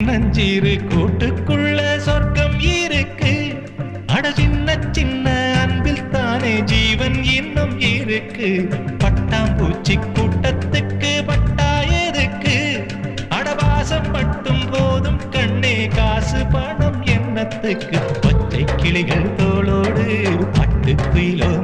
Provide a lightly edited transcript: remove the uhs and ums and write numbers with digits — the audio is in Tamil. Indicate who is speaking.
Speaker 1: நஞ்சீரு கூட்டுக்குள்ள சொர்க்கம் இருக்கு. அட சின்ன சின்ன அன்பில் தானே ஜீவன் இன்னும் இருக்கு. பட்டாம்பூச்சி கூட்டத்துக்கு பட்டா எதுக்கு? அடவாசம் மட்டும் போதும் கண்ணே, காசு பணம் என்னத்துக்கு? பச்சை கிளிகள் தோளோடு பட்டு குயிலோ